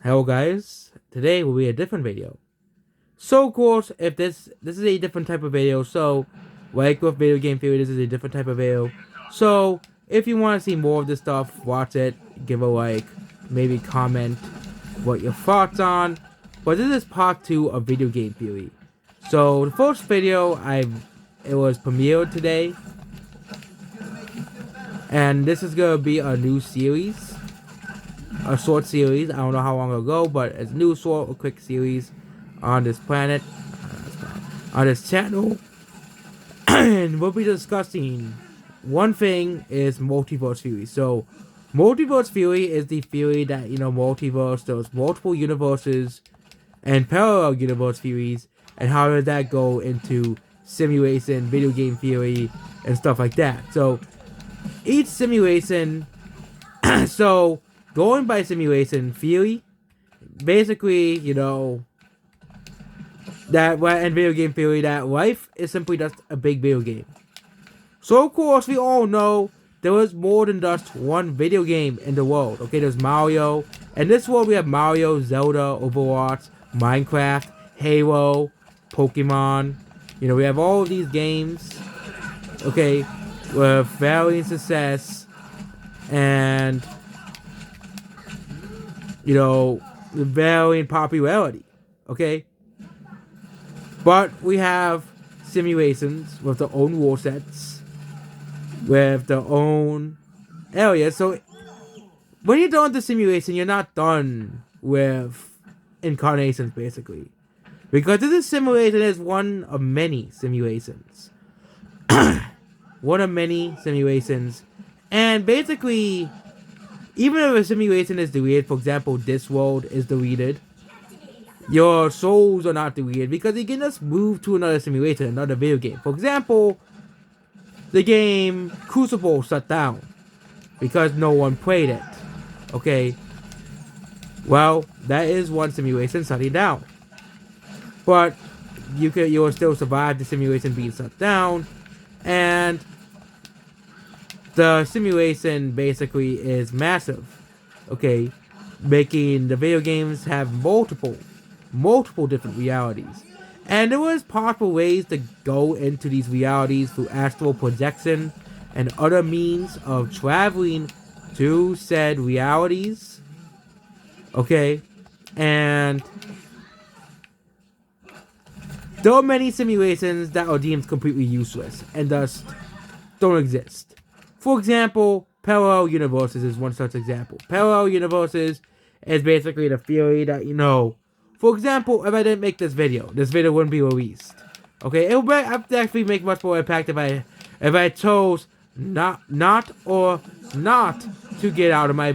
Hello guys, today will be a different video. So of course, if this is a different type of video, so like with video game theory, this is a different type of video. So if you want to see more of this stuff, watch it, give a like, maybe comment what your thoughts on. But this is part 2 of video game theory. So the first video it was premiered today, and this is gonna be a new series. A short series. I don't know how long ago, but it's a new short or quick series on this planet, on this channel. And we'll be discussing one thing is multiverse theory. So, multiverse theory is the theory that, multiverse, there's multiple universes and parallel universe theories, and how does that go into simulation, video game theory, and stuff like that. So, each simulation, so, going by simulation theory, basically, that in video game theory, that life is simply just a big video game. So of course we all know there is more than just one video game in the world. Okay, there's Mario. In this world we have Mario, Zelda, Overwatch, Minecraft, Halo, Pokemon. We have all of these games. Okay, with varying success and varying popularity, okay? But we have simulations with their own rule sets, with their own areas. So when you're done with the simulation, you're not done with incarnations, basically. Because this simulation is one of many simulations. One of many simulations. And basically, even if a simulation is deleted, for example, this world is deleted, your souls are not deleted because you can just move to another simulation, another video game. For example, the game Crucible shut down because no one played it. Okay, well, that is one simulation shutting down. But you will still survive the simulation being shut down, and the simulation basically is massive, okay, making the video games have multiple different realities. And there was possible ways to go into these realities through astral projection and other means of traveling to said realities, okay, and there are many simulations that are deemed completely useless and thus don't exist. For example, parallel universes is one such example. Parallel universes is basically the theory that, for example, if I didn't make this video wouldn't be released. Okay, it would actually make much more impact if I chose not to get out of my,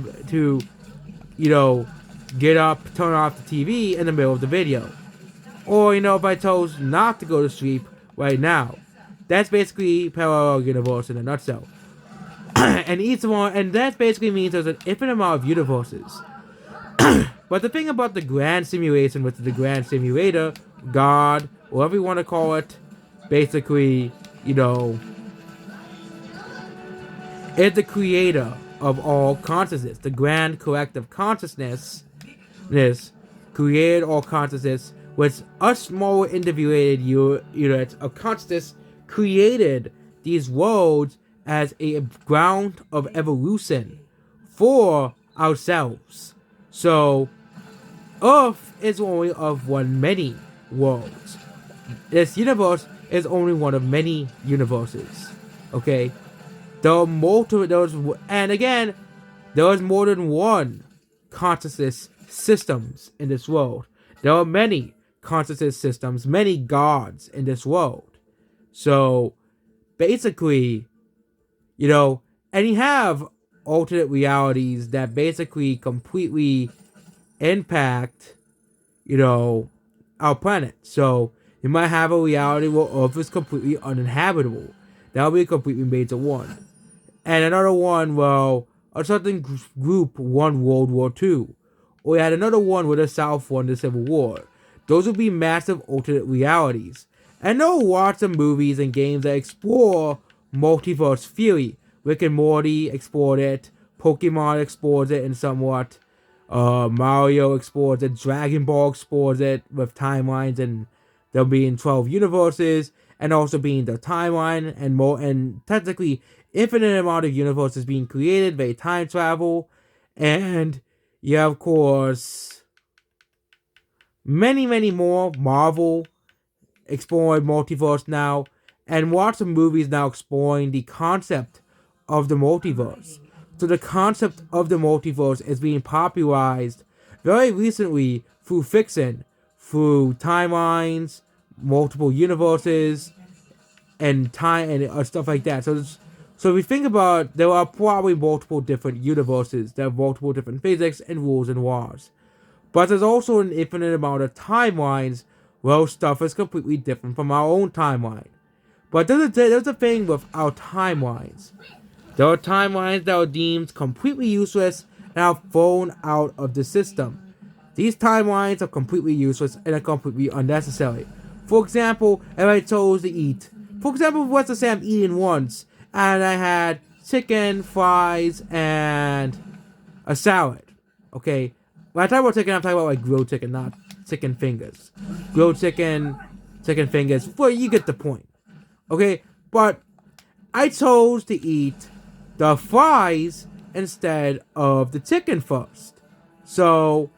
get up, turn off the TV in the middle of the video. Or, if I chose not to go to sleep right now. That's basically parallel universe in a nutshell. And each one, and that basically means there's an infinite amount of universes. But the thing about the grand simulation, which is the grand simulator, God, whatever you want to call it, basically, is the creator of all consciousness. The grand collective consciousness created all consciousness, which us small individuated units of consciousness created these worlds as a ground of evolution for ourselves. So, Earth is only of one many worlds. This universe is only one of many universes. Okay? And again, there is more than one consciousness systems in this world. There are many consciousness systems, many gods in this world. So, basically, and you have alternate realities that basically completely impact, our planet. So, you might have a reality where Earth is completely uninhabitable. That will be a completely major one. And another one, well, a certain group won World War II. Or you had another one where the South won the Civil War. Those would be massive alternate realities. And there are lots of movies and games that explore multiverse theory. Rick and Morty explored it. Pokemon explores it in somewhat. Mario explores it, Dragon Ball explores it with timelines and there being 12 universes, and also being the timeline and more, and technically infinite amount of universes being created by time travel, and yeah, of course, many more. Marvel exploring multiverse now, and lots of movies now exploring the concept of the multiverse. So the concept of the multiverse is being popularized very recently through fiction, through timelines, multiple universes, and time and stuff like that. So if we think about, there are probably multiple different universes, there are multiple different physics and rules and laws. But there's also an infinite amount of timelines where stuff is completely different from our own timeline. But there's a thing with our timelines. There are timelines that are deemed completely useless and are thrown out of the system. These timelines are completely useless and are completely unnecessary. For example, if I chose to eat, let's just say I'm eating once, and I had chicken, fries, and a salad. Okay? When I talk about chicken, I'm talking about like grilled chicken, not chicken fingers. Grilled chicken fingers, well, you get the point. Okay? But I chose to eat the fries instead of the chicken first. So,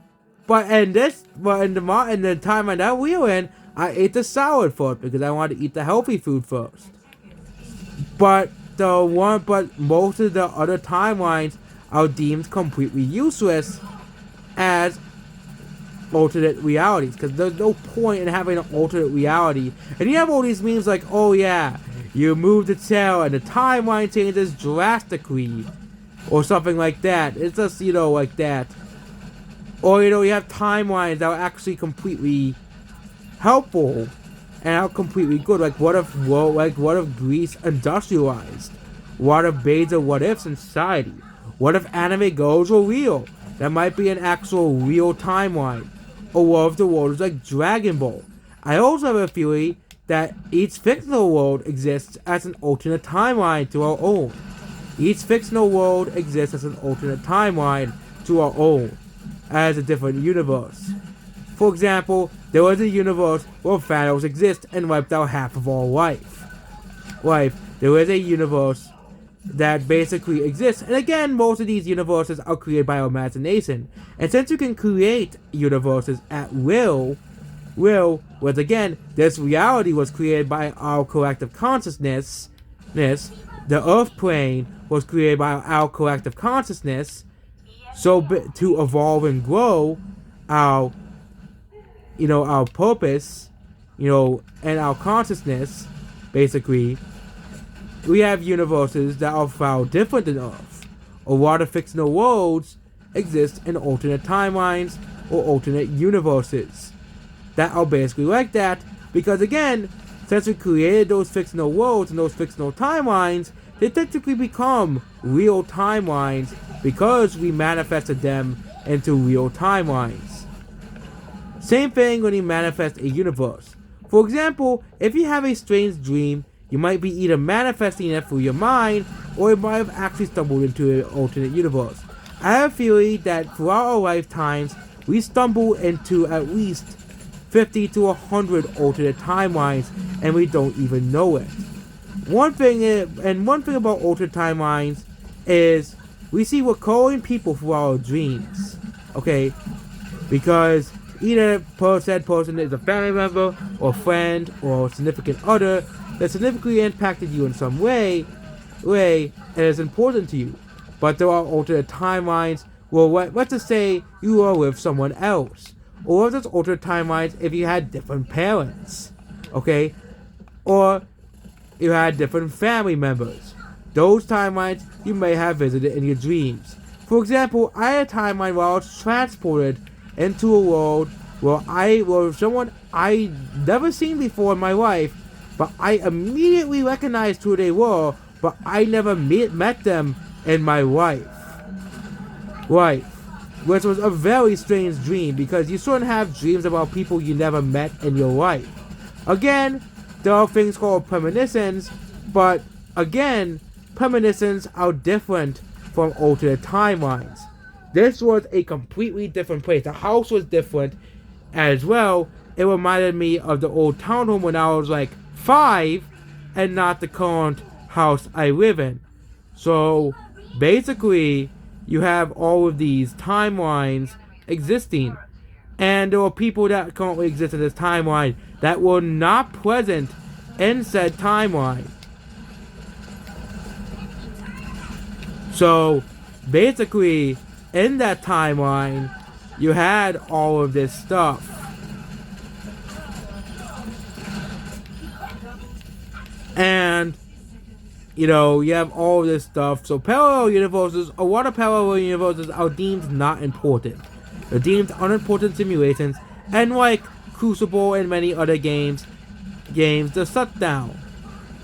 in the timeline that we were in, I ate the salad first because I wanted to eat the healthy food first. But most of the other timelines are deemed completely useless as alternate realities, because there's no point in having an alternate reality. And you have all these memes like, oh yeah, you move the tail and the timeline changes drastically, or something like that. It's just, like that. Or, you have timelines that are actually completely helpful and are completely good. Like, what if Greece industrialized? What if beta what ifs in society? What if anime girls were real? That might be an actual real timeline. Or what if the world is like Dragon Ball? I also have a theory that each fictional world exists as an alternate timeline to our own. Each fictional world exists as an alternate timeline to our own, as a different universe. For example, there was a universe where Thanos exists and wiped out half of all life. There is a universe that basically exists, and again, most of these universes are created by our imagination. And since you can create universes at will, once again, this reality was created by our collective consciousness. The Earth plane was created by our collective consciousness. So to evolve and grow our purpose, and our consciousness, basically, we have universes that are far different than Earth. A lot of fictional worlds exist in alternate timelines or alternate universes that are basically like that, because again, since we created those fictional worlds and those fictional timelines, they technically become real timelines because we manifested them into real timelines. Same thing when you manifest a universe. For example, if you have a strange dream, you might be either manifesting it through your mind, or you might have actually stumbled into an alternate universe. I have a theory that throughout our lifetimes, we stumble into at least 50 to 100 alternate timelines, and we don't even know it. One thing about alternate timelines is we see recurring people through our dreams. Okay? Because either said person is a family member, or friend, or significant other that significantly impacted you in some way, and is important to you. But there are alternate timelines where, let's just say you are with someone else. Or there's alternate timelines if you had different parents. Okay? Or you had different family members. Those timelines you may have visited in your dreams. For example, I had a timeline where I was transported into a world where someone I never seen before in my life, but I immediately recognized who they were, but I never met them in my life. Which was a very strange dream, because you shouldn't have dreams about people you never met in your life. Again, there are things called premonitions, but again, premonitions are different from alternate timelines. This was a completely different place. The house was different as well. It reminded me of the old townhome when I was like 5 and not the current house I live in. So basically, you have all of these timelines existing. And there were people that currently exist in this timeline that were not present in said timeline. So basically, in that timeline, you had all of this stuff. And, you have all of this stuff. So parallel universes, a lot of parallel universes are deemed not important. They're deemed unimportant simulations. And like Crucible and many other games, they're shut down.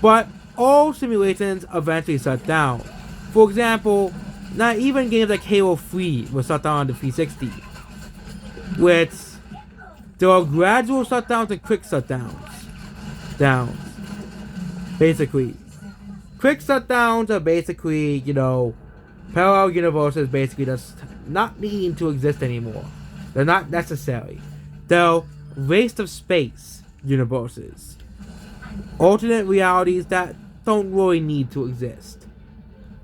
But all simulations eventually shut down. For example, not even games like Halo 3 were shut down on the 360. Which there are gradual shutdowns and quick shutdowns. Basically. Quick shutdowns are basically, parallel universes basically just not needing to exist anymore. They're not necessary. They're waste of space universes. Alternate realities that don't really need to exist.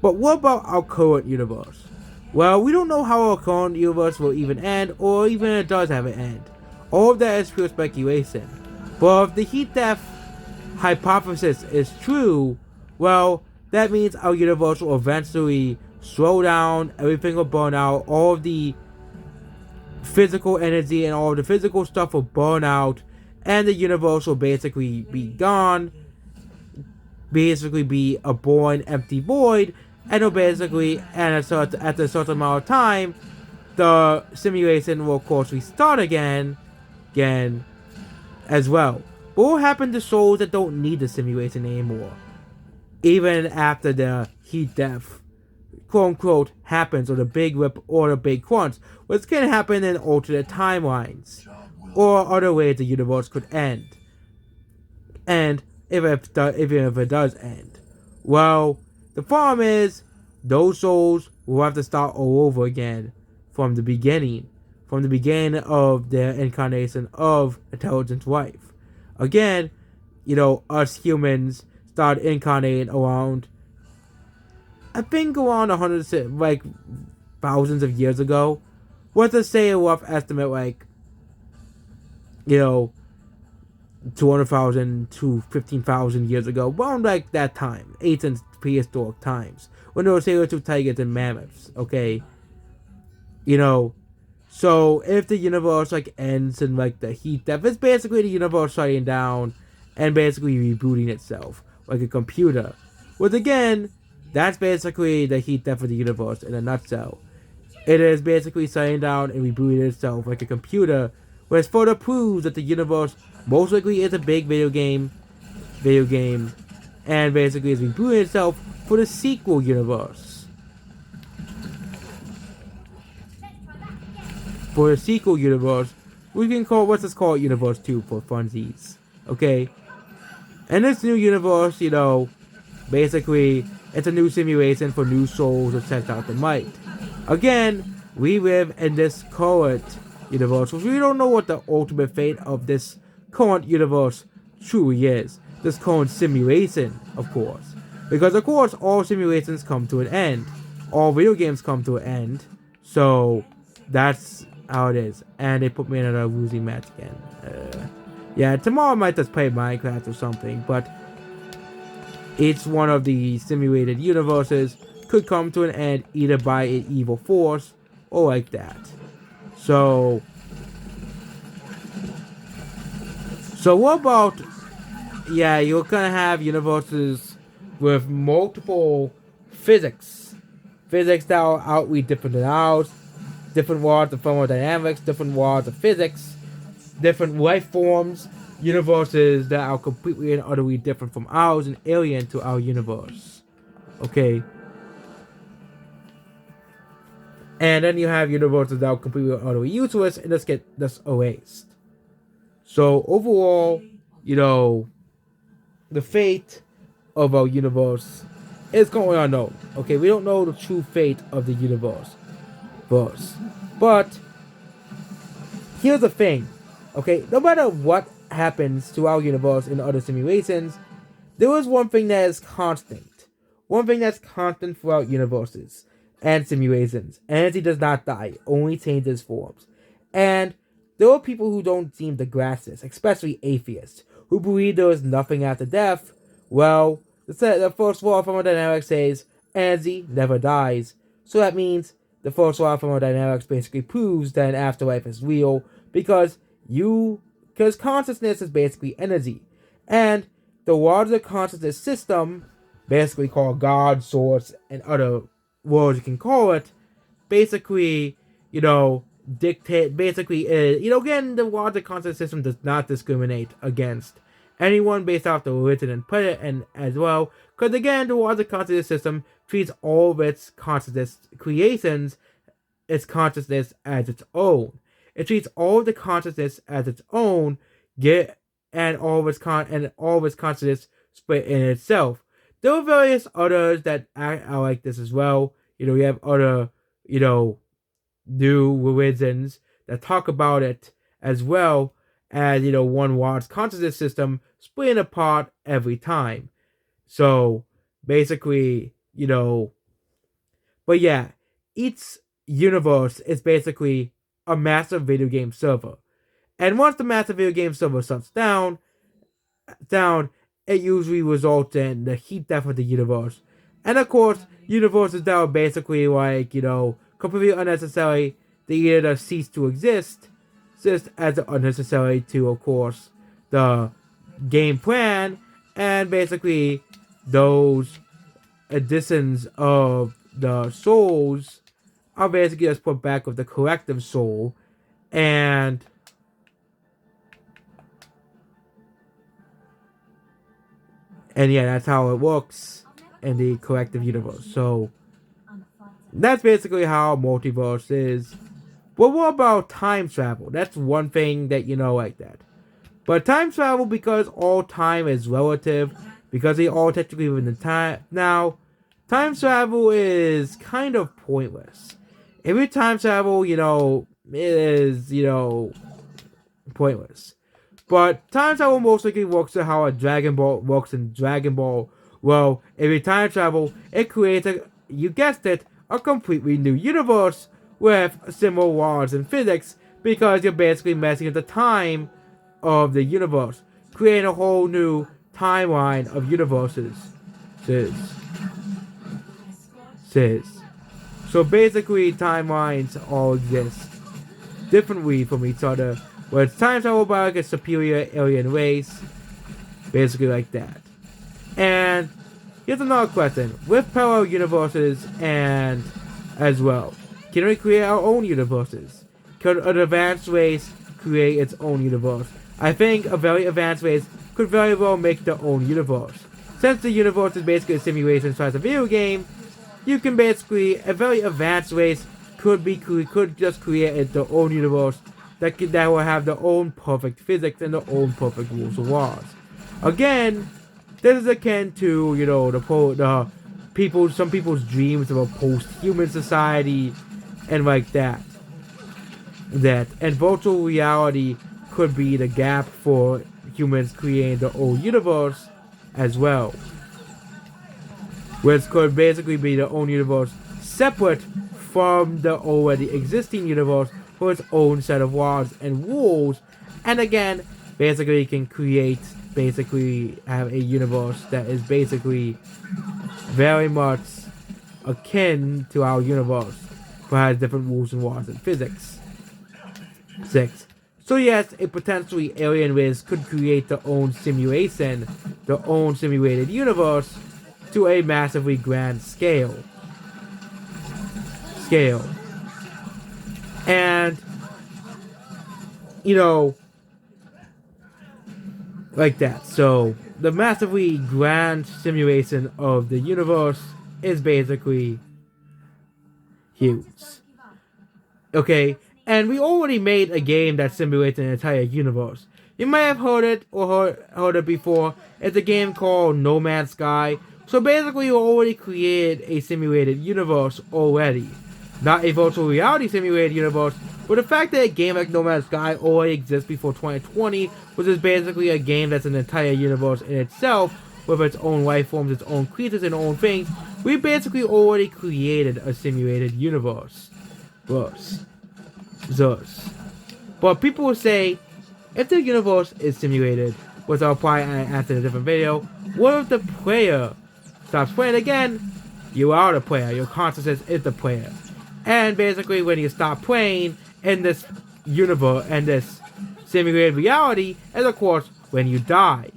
But what about our current universe? Well, we don't know how our current universe will even end, or even if it does have an end. All of that is pure speculation. But if the heat death hypothesis is true, well, that means our universe will eventually slow down, everything will burn out, all of the physical energy and all of the physical stuff will burn out, and the universe will basically be gone, basically be a boring, empty void, and it'll basically, and at a certain amount of time, the simulation will of course restart again as well. But what will happen to souls that don't need the simulation anymore? Even after the heat death, quote unquote, happens, or the big rip, or the big crunch, which can happen in alternate timelines, or other ways the universe could end. And even if it does end, well, the problem is those souls will have to start all over again from the beginning of their incarnation of Intelligent Life. Again, us humans started incarnating around, I think around 100, like thousands of years ago. Let's say a rough estimate, 200,000 to 15,000 years ago, around like that time, ancient prehistoric times, when there were saber-tooth tigers and mammoths, okay? So if the universe ends in the heat death, it's basically the universe shutting down and basically rebooting itself like a computer. Which again, that's basically the heat death of the universe in a nutshell. It is basically shutting down and rebooting itself like a computer, which further proves that the universe most likely is a big video game, and basically is rebooting itself for the sequel universe. For the sequel universe, we can let's just call it Universe 2 for funsies. Okay? And this new universe, basically, it's a new simulation for new souls that sent out the might. Again, we live in this current universe, which we don't know what the ultimate fate of this current universe truly is. This current simulation, of course. Because, of course, all simulations come to an end. All video games come to an end. So, that's how it is. And they put me in a losing match again. Yeah, tomorrow I might just play Minecraft or something, but each one of the simulated universes could come to an end either by an evil force or like that. So what about, you're gonna have universes with multiple physics that are outwardly different than ours, different laws of thermodynamics, different laws of physics, different life forms, universes that are completely and utterly different from ours and alien to our universe. Okay? And then you have universes that are completely and utterly useless and just get erased. So overall, the fate of our universe is going unknown. Okay, we don't know the true fate of the universe. verse. But here's the thing, okay? No matter what happens to our universe in other simulations, there is one thing that is constant. One thing that's constant throughout universes and simulations. Energy does not die, only changes forms. And there are people who don't seem to grasp this, especially atheists, who believe there is nothing after death. Well, the first law of thermodynamics says energy never dies. So that means the first law of thermodynamics basically proves that an afterlife is real because consciousness is basically energy. And the larger consciousness system, basically called God, Source, and other words you can call it, basically, dictate, basically, again, the larger consciousness system does not discriminate against anyone based off the religion and planet, and as well, because again, the larger consciousness system treats all of its consciousness creations, its consciousness as its own. It treats all of the consciousness as its own, and all of its consciousness split in itself. There are various others that are like this as well. You have other, new religions that talk about it as well as, one large consciousness system splitting apart every time. So, basically, but yeah, each universe is basically a massive video game server. And once the massive video game server shuts down, it usually results in the heat death of the universe. And of course, universes that are basically completely unnecessary, they either cease to exist, just as unnecessary to, of course, the game plan, and basically those additions of the souls are basically just put back with the collective soul, and yeah, that's how it works in the collective universe. So that's basically how multiverse is. But what about time travel? That's one thing that like that. But time travel, because all time is relative, because they all technically live in the time now, time travel is kind of pointless. If you time travel, it is, pointless. But time travel most likely works to how a Dragon Ball works in Dragon Ball. Well, if you time travel, it creates you guessed it, a completely new universe with similar laws in physics, because you're basically messing with the time of the universe, creating a whole new timeline of universes. So basically, timelines all exist differently from each other, where it's time travel by a superior alien race, basically like that. And here's another question: with parallel universes and as well, can we create our own universes? Could an advanced race create its own universe? I think a very advanced race could very well make their own universe. Since the universe is basically a simulation as a video game, you can basically, a very advanced race could just create their own universe that will have their own perfect physics and their own perfect rules and laws. Again, this is akin to some people's dreams of a post-human society and like that. And virtual reality could be the gap for humans creating their own universe as well, which could basically be their own universe separate from the already existing universe for its own set of laws and rules. And again, basically you can have a universe that is basically very much akin to our universe, but has different rules and laws in physics. 6. So yes, a potentially alien race could create their own simulation, their own simulated universe, to a massively grand scale. And, like that. So, the massively grand simulation of the universe is basically huge. Okay, and we already made a game that simulates an entire universe. You may have heard it or heard it before. It's a game called No Man's Sky. So basically, you already created a simulated universe already. not a virtual reality simulated universe, but the fact that a game like No Man's Sky already exists before 2020, which is basically a game that's an entire universe in itself, with its own life forms, its own creatures, and own things, we basically already created a simulated universe. Thus. But people will say, if the universe is simulated, which I'll probably answer in a different video, what if the player stops playing again? You are the player. Your consciousness is the player. And basically, when you stop playing in this universe and this simulated reality, is of course when you die.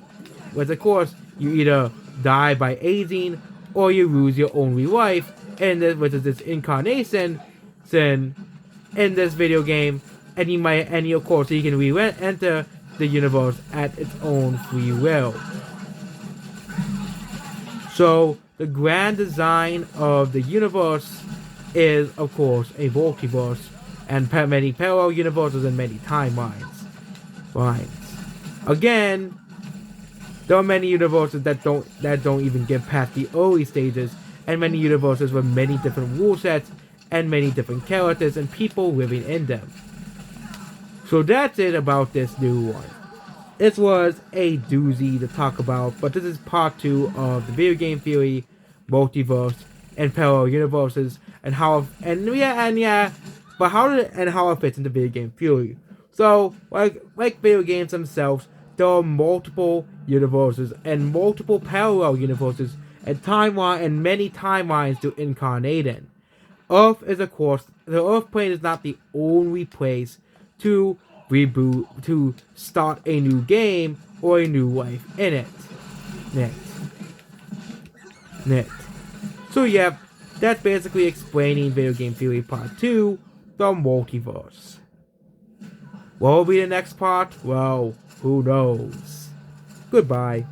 Which of course, you either die by aging or you lose your only life, which is this incarnation in this video game, and you of course you can re-enter the universe at its own free will. So the grand design of the universe is of course a multiverse and many parallel universes and many timelines. Again, there are many universes that don't even get past the early stages, and many universes with many different rule sets and many different characters and people living in them. So that's it about this new one. This was a doozy to talk about, but this is part 2 of the video game theory, multiverse, and parallel universes, and how it fits into video game theory. So, like video games themselves, there are multiple universes and multiple parallel universes and many timelines to incarnate in. Earth is, of course, the Earth plane is not the only place to reboot, to start a new game or a new life in it. So yeah, that's basically explaining video game theory part 2, the multiverse. What will be the next part? Well, who knows? Goodbye.